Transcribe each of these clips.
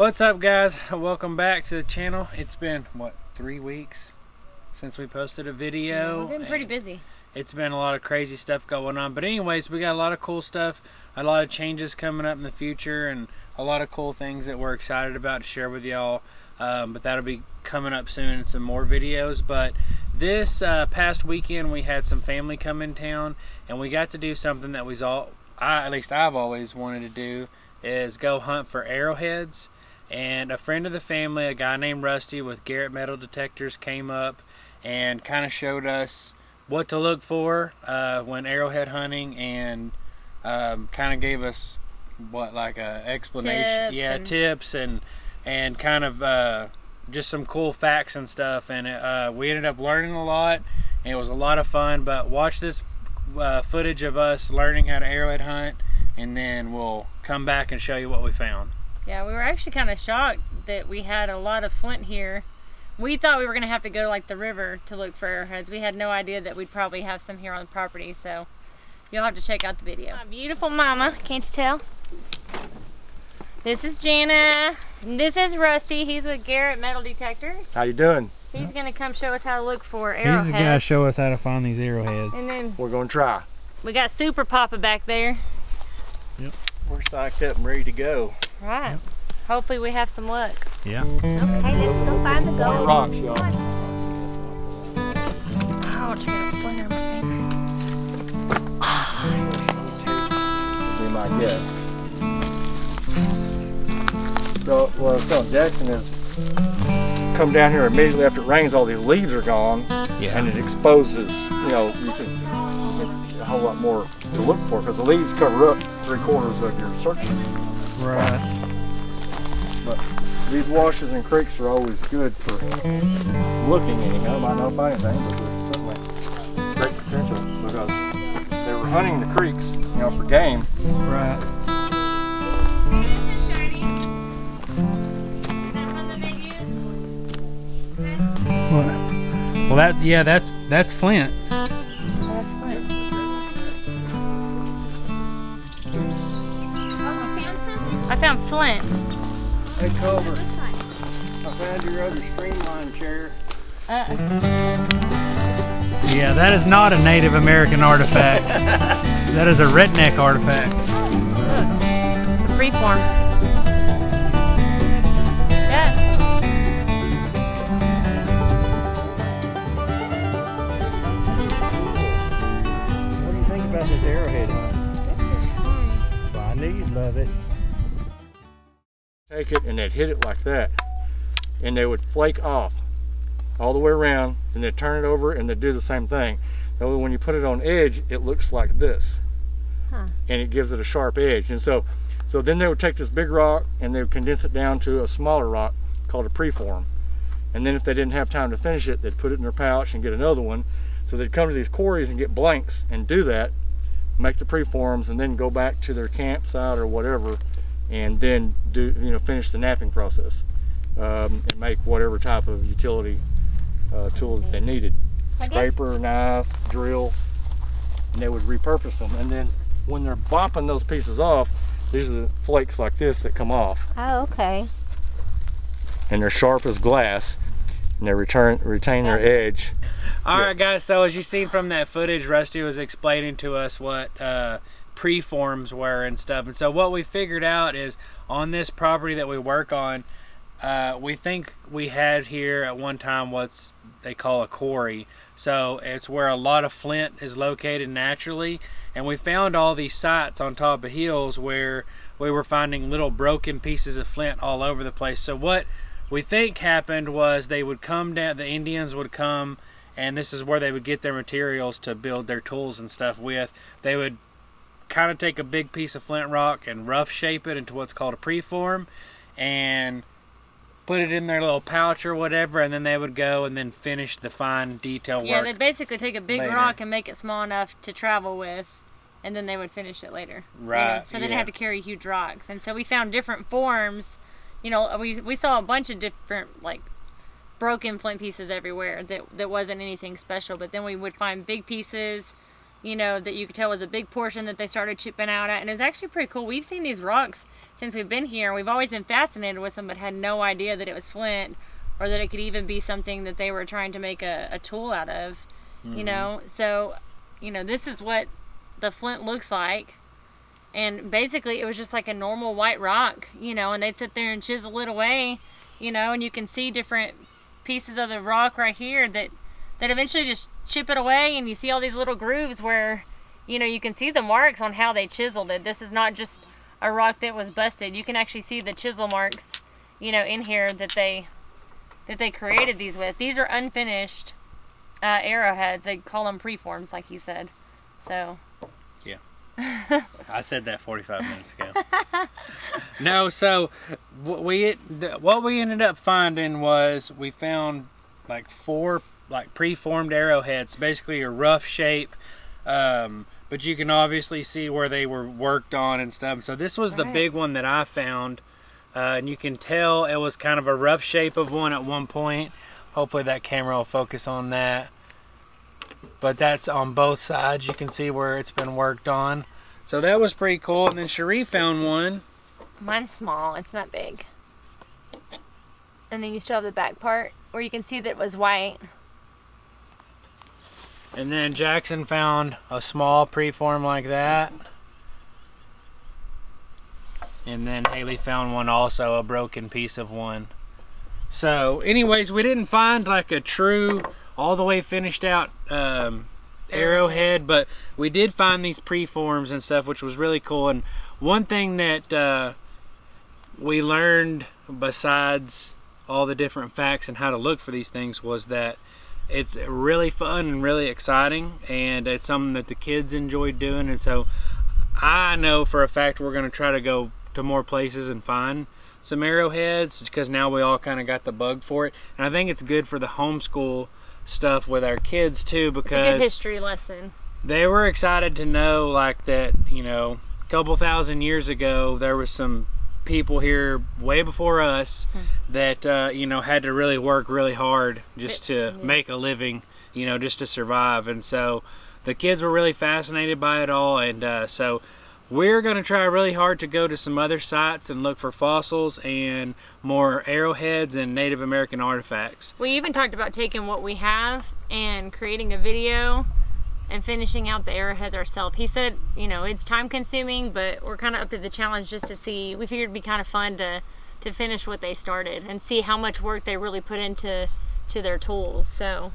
What's up, guys? Welcome back to the channel. It's been what, 3 weeks since we posted a video. Yeah, we've been pretty busy. It's been a lot of crazy stuff going on, but anyways, we got a lot of cool stuff, a lot of changes coming up in the future, and a lot of cool things that we're excited about to share with y'all. But that'll be coming up soon in some more videos. But this past weekend we had some family come in town, and we got to do something that at least I've always wanted to do, is go hunt for arrowheads. And a friend of the family, a guy named Rusty with Garrett metal detectors, came up and kind of showed us what to look for when arrowhead hunting, and kind of gave us like a explanation, tips and kind of just some cool facts and stuff. And we ended up learning a lot, and it was a lot of fun. But watch this footage of us learning how to arrowhead hunt, and then we'll come back and show you what we found. Yeah, we were actually kind of shocked that we had a lot of flint here. We thought we were going to have to go to like the river to look for arrowheads. We had no idea that we'd probably have some here on the property, so you'll have to check out the video. My beautiful mama, can't you tell? This is Jana. This is Rusty. He's with Garrett Metal Detectors. How you doing? He's going to come show us how to look for arrowheads. He's going to show us how to find these arrowheads. And then we're going to try. We got Super Papa back there. Yep. We're psyched up and ready to go. Right. Yep. Hopefully we have some luck. Yeah. Okay, let's go find the gold. Rocks, y'all. Oh, she got a splinter in my finger. Be my guess. So what I was telling Jackson is, come down here immediately after it rains, all these leaves are gone, and it exposes, you can a whole lot more to look for, because the leaves cover up 3/4 of your search. Right. But these washes and creeks are always good for looking anyhow. Might not find anything, but there's certainly great potential, because they were hunting the creeks, for game. Right. Well, that's flint. I found flint. Hey, Culver, I found your other streamline chair. Yeah, that is not a Native American artifact. That is a redneck artifact. Look, the freeform. Yeah. What do you think about this arrowhead? This is fun. Well, I knew you'd love it. Take it and they'd hit it like that, and they would flake off all the way around, and they'd turn it over and they'd do the same thing. Though when you put it on edge, it looks like this, and it gives it a sharp edge. And so then they would take this big rock and they would condense it down to a smaller rock called a preform, and then if they didn't have time to finish it, they'd put it in their pouch and get another one. So they'd come to these quarries and get blanks and do that, make the preforms, and then go back to their campsite or whatever, and then finish the napping process, and make whatever type of utility tool that they needed. Scraper, knife, drill, and they would repurpose them. And then when they're bopping those pieces off, these are the flakes like this that come off. Oh, okay. And they're sharp as glass, and they retain their edge. Alright guys, so as you seen from that footage, Rusty was explaining to us what preforms were and stuff. And so what we figured out is, on this property that we work on, we think we had here at one time what they call a quarry. So it's where a lot of flint is located naturally, and we found all these sites on top of hills where we were finding little broken pieces of flint all over the place. So what we think happened was they would come down, the Indians would come, and this is where they would get their materials to build their tools and stuff with. They would kind of take a big piece of flint rock and rough shape it into what's called a preform, and put it in their little pouch or whatever, and then they would go and then finish the fine detail work. Yeah, they'd basically take a big later. rock and make it small enough to travel with, and then they would finish it later. Right. So they didn't have to carry huge rocks. And so we found different forms. We saw a bunch of different, like, broken flint pieces everywhere that wasn't anything special, but then we would find big pieces, that you could tell was a big portion that they started chipping out at, and it was actually pretty cool. We've seen these rocks since we've been here. We've always been fascinated with them, but had no idea that it was flint, or that it could even be something that they were trying to make a tool out of, you know. So, you know, this is what the flint looks like. And basically it was just like a normal white rock, you know, and they'd sit there and chisel it away, you know, and you can see different pieces of the rock right here that eventually just chip it away, and you see all these little grooves where, you know, you can see the marks on how they chiseled it. This is not just a rock that was busted. You can actually see the chisel marks, you know, in here that they created these with. These are unfinished arrowheads. They call them preforms, like you said. So yeah. I said that 45 minutes ago. No, so what we ended up finding was we found like 4 like preformed arrowheads, basically a rough shape, but you can obviously see where they were worked on and stuff. So this was the big one that I found, and you can tell it was kind of a rough shape of one at one point. Hopefully that camera will focus on that. But that's on both sides. You can see where it's been worked on. So that was pretty cool. And then Cherie found one. Mine's small. It's not big. And then you still have the back part where you can see that it was white. And then Jackson found a small preform like that. And then Haley found one also, a broken piece of one. So anyways, we didn't find like a true all the way finished out arrowhead, but we did find these preforms and stuff, which was really cool. And one thing that we learned, besides all the different facts and how to look for these things, was that it's really fun and really exciting, and it's something that the kids enjoy doing. And so I know for a fact we're going to try to go to more places and find some arrowheads, because now we all kind of got the bug for it. And I think it's good for the homeschool stuff with our kids too, because it's a good history lesson. They were excited to know, like, that, you know, a couple thousand years ago there was some people here way before us that you know, had to really work really hard just to make a living, you know, just to survive. And so the kids were really fascinated by it all. And so we're going to try really hard to go to some other sites and look for fossils and more arrowheads and Native American artifacts. We even talked about taking what we have and creating a video and finishing out the arrowheads ourselves. He said, you know, it's time consuming, but we're kind of up to the challenge just to see. We figured it'd be kind of fun to finish what they started and see how much work they really put into their tools. So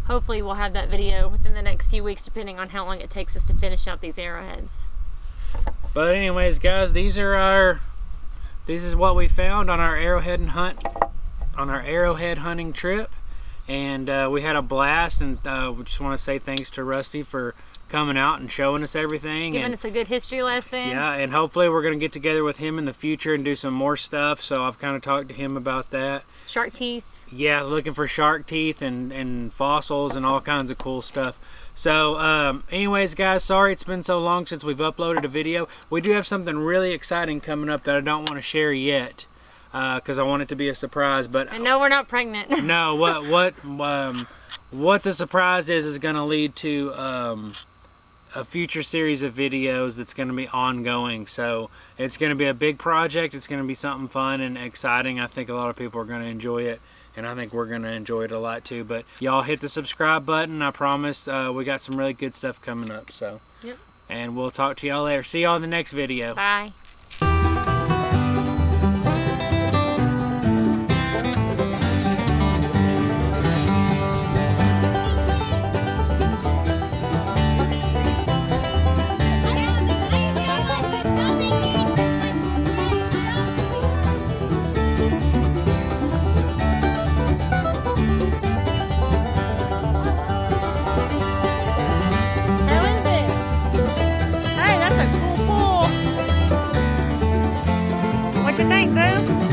hopefully we'll have that video within the next few weeks, depending on how long it takes us to finish out these arrowheads. But anyways, guys, this is what we found on our arrowhead hunting trip. And we had a blast, and we just want to say thanks to Rusty for coming out and showing us everything. Giving us a good history lesson. Yeah, and hopefully we're going to get together with him in the future and do some more stuff. So I've kind of talked to him about that. Shark teeth. Yeah, looking for shark teeth and fossils and all kinds of cool stuff. So anyways, guys, sorry it's been so long since we've uploaded a video. We do have something really exciting coming up that I don't want to share yet, because I want it to be a surprise. But and no, we're not pregnant. No, what the surprise is going to lead to a future series of videos that's going to be ongoing. So it's going to be a big project. It's going to be something fun and exciting. I think a lot of people are going to enjoy it, and I think we're going to enjoy it a lot too. But y'all hit the subscribe button. I promise we got some really good stuff coming up. So yep. And we'll talk to y'all later. See y'all in the next video. Bye. What you think, Boo?